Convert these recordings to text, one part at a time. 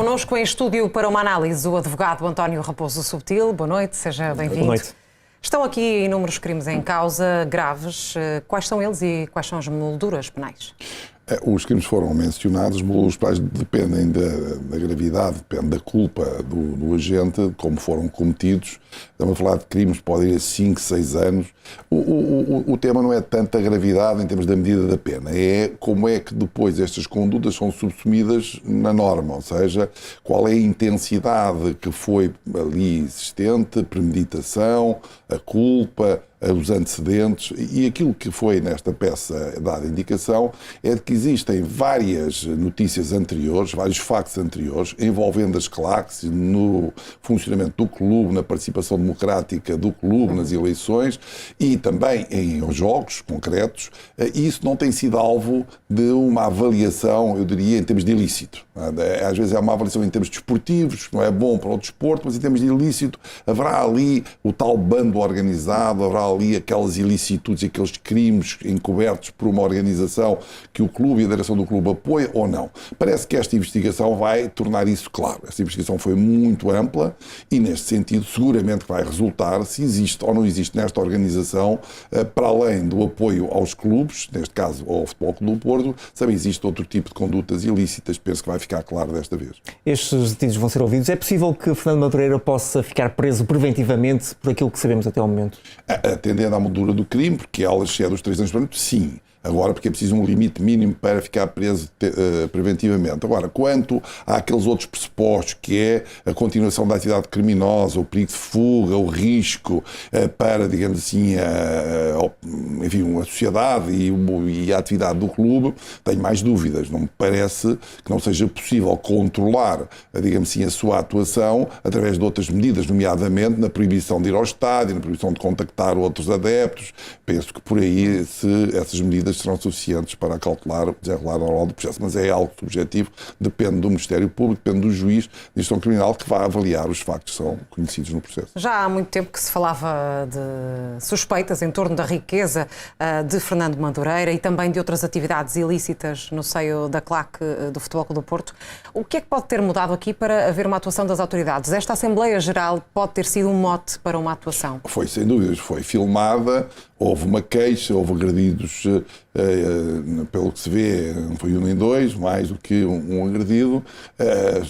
connosco em estúdio para uma análise o advogado António Raposo Subtil. Boa noite, seja bem-vindo. Boa noite. Estão aqui inúmeros crimes em causa, graves. Quais são eles e quais são as molduras penais? Os crimes foram mencionados, os molduras penais dependem da gravidade, depende da culpa do agente, como foram cometidos. Estamos a falar de crimes que podem ir a 5, 6 anos. O tema não é tanto a gravidade em termos da medida da pena, é como é que depois estas condutas são subsumidas na norma, ou seja, qual é a intensidade que foi ali existente, premeditação, a culpa, os antecedentes, e aquilo que foi nesta peça dada indicação é de que existem várias notícias anteriores, vários factos anteriores, envolvendo as claques no funcionamento do clube, na participação democrática do clube nas eleições e também em jogos concretos, e isso não tem sido alvo de uma avaliação, eu diria, em termos de ilícito. Às vezes é uma avaliação em termos desportivos, que não é bom para o desporto, mas em termos de ilícito haverá ali o tal bando organizado, haverá ali aquelas ilicitudes, aqueles crimes encobertos por uma organização que o clube e a direção do clube apoia ou não. Parece que esta investigação vai tornar isso claro. Esta investigação foi muito ampla e, neste sentido, seguramente vai resultar se existe ou não existe nesta organização, para além do apoio aos clubes, neste caso ao Futebol Clube do Porto, também existe outro tipo de condutas ilícitas. Penso que vai ficar claro desta vez. Estes detidos vão ser ouvidos. É possível que Fernando Madureira possa ficar preso preventivamente por aquilo que sabemos até ao momento? Atendendo à moldura do crime, porque ela excede os 3 anos de pena, sim. Agora, porque é preciso um limite mínimo para ficar preso preventivamente. Agora, quanto àqueles outros pressupostos, que é a continuação da atividade criminosa, o perigo de fuga, o risco para, digamos assim, enfim, a sociedade e a atividade do clube, tenho mais dúvidas. Não me parece que não seja possível controlar, digamos assim, a sua atuação através de outras medidas, nomeadamente na proibição de ir ao estádio, na proibição de contactar outros adeptos. Penso que por aí essas medidas serão suficientes para acautelar o desenrolar normal do processo, mas é algo subjetivo, depende do Ministério Público, depende do juiz de instrução criminal que vai avaliar os factos que são conhecidos no processo. Já há muito tempo que se falava de suspeitas em torno da riqueza de Fernando Madureira e também de outras atividades ilícitas no seio da claque do Futebol Clube do Porto. O que é que pode ter mudado aqui para haver uma atuação das autoridades? Esta Assembleia Geral pode ter sido um mote para uma atuação? Foi, sem dúvidas, foi filmada, houve uma queixa, houve agredidos, pelo que se vê, não foi um nem dois, mais do que um agredido.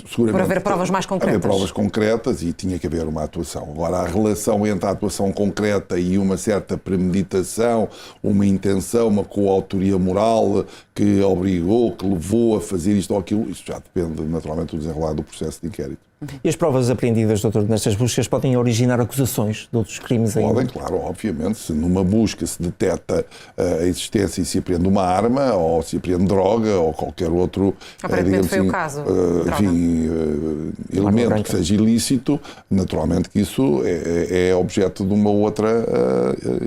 Seguramente, por haver provas mais concretas. Haver provas concretas e tinha que haver uma atuação. Agora, a relação entre a atuação concreta e uma certa premeditação, uma intenção, uma coautoria moral que obrigou, que levou a fazer isto ou aquilo, isso já depende naturalmente do desenrolar do processo de inquérito. E as provas apreendidas, doutor, nestas buscas podem originar acusações de outros crimes ainda? Podem, claro, obviamente. Se numa busca se detecta a existência e se apreende uma arma, ou se apreende droga, ou qualquer outro, aparentemente foi assim, o caso, enfim, elemento que seja ilícito, naturalmente que isso é objeto de uma outra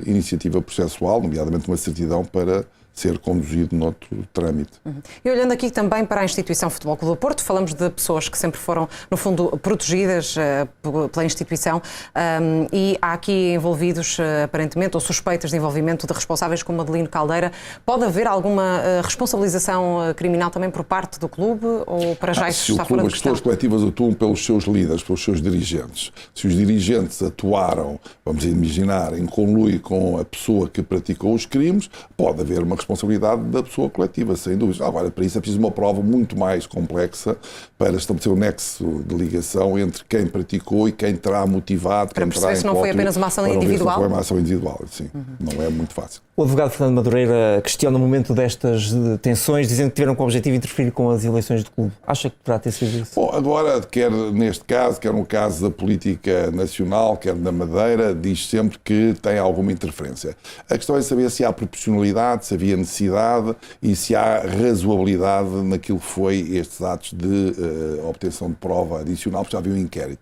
iniciativa processual, nomeadamente uma certidão para ser conduzido noutro trâmite. E olhando aqui também para a instituição Futebol Clube do Porto, falamos de pessoas que sempre foram, no fundo, protegidas pela instituição e há aqui envolvidos, aparentemente, ou suspeitas de envolvimento de responsáveis como Adelino Caldeira. Pode haver alguma responsabilização criminal também por parte do clube ou para já isso está fora de questão? As pessoas coletivas atuam pelos seus líderes, pelos seus dirigentes. Se os dirigentes atuaram, vamos imaginar, em conluio com a pessoa que praticou os crimes, pode haver uma responsabilidade da pessoa coletiva, sem dúvida. Agora, para isso é preciso uma prova muito mais complexa para estabelecer o nexo de ligação entre quem praticou e quem terá motivado, para perceber se não foi apenas uma ação individual? Não foi uma ação individual, sim. Não é muito fácil. O advogado Fernando Madureira questiona o momento destas tensões, dizendo que tiveram como objetivo interferir com as eleições do clube. Acha que poderá ter sido isso? Bom, agora, quer neste caso, quer no caso da política nacional, quer da Madeira, diz sempre que tem alguma interferência. A questão é saber se há proporcionalidade, se havia necessidade e se há razoabilidade naquilo que foi estes atos de obtenção de prova adicional, porque já havia um inquérito.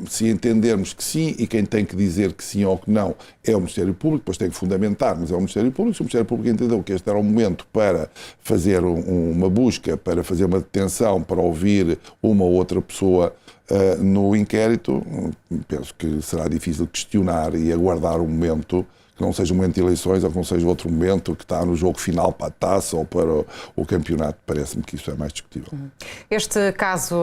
Se entendermos que sim, e quem tem que dizer que sim ou que não é o Ministério Público, depois tem que fundamentar, mas é o Ministério Público. Se o Ministério Público entendeu que este era o momento para fazer uma busca, para fazer uma detenção, para ouvir uma ou outra pessoa no inquérito, penso que será difícil questionar e aguardar o momento que não seja um momento de eleições ou que não seja outro momento que está no jogo final para a taça ou para o campeonato. Parece-me que isso é mais discutível. Este caso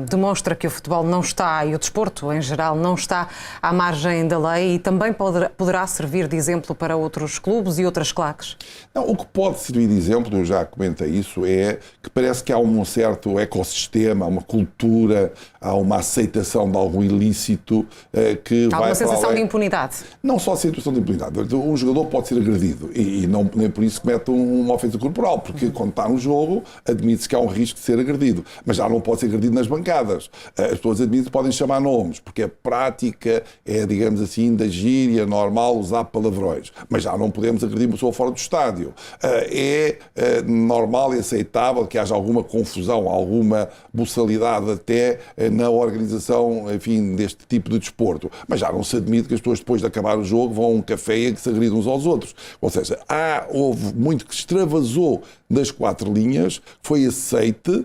demonstra que o futebol não está, e o desporto em geral, não está à margem da lei e também poderá servir de exemplo para outros clubes e outras claques? Não, o que pode servir de exemplo, eu já comentei isso, é que parece que há um certo ecossistema, há uma cultura, há uma aceitação de algum ilícito que há vai uma sensação para além. de impunidade. Não só a situação de impunidade. Um jogador pode ser agredido e não, nem por isso comete uma ofensa corporal, porque quando está no jogo admite-se que há um risco de ser agredido, mas já não pode ser agredido nas bancadas. As pessoas admitem que podem chamar nomes, porque a prática é, digamos assim, da gíria normal usar palavrões, mas já não podemos agredir uma pessoa fora do estádio. É normal e aceitável que haja alguma confusão, alguma buçalidade até na organização, enfim, deste tipo de desporto, mas já não se admite que as pessoas depois de acabar o jogo vão a um café e que se agridam uns aos outros. Ou seja, houve muito que extravasou das 4 linhas, foi aceite,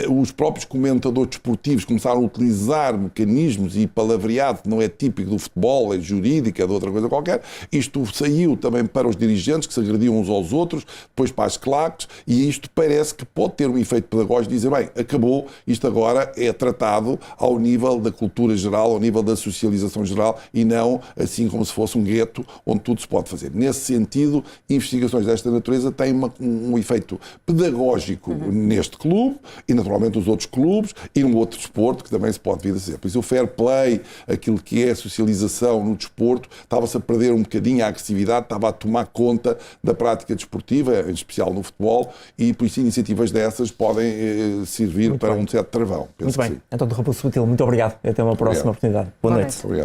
os próprios comentadores desportivos começaram a utilizar mecanismos e palavreado que não é típico do futebol, é jurídico, é de outra coisa qualquer. Isto saiu também para os dirigentes que se agrediam uns aos outros, depois para as claques, e isto parece que pode ter um efeito pedagógico de dizer, bem, acabou, isto agora é tratado ao nível da cultura geral, ao nível da socialização geral e não assim como se fosse um gueto onde tudo se pode fazer. Nesse sentido, investigações desta natureza têm um efeito pedagógico neste clube e naturalmente nos outros clubes e num outro desporto que também se pode vir a ser. Por isso o fair play, aquilo que é a socialização no desporto, estava-se a perder um bocadinho a agressividade, estava a tomar conta da prática desportiva, em especial no futebol, e por isso iniciativas dessas podem servir muito para bem. um certo travão. Muito bem. António Raposo Botelho, muito obrigado. Até uma próxima oportunidade. Boa noite. Obrigado.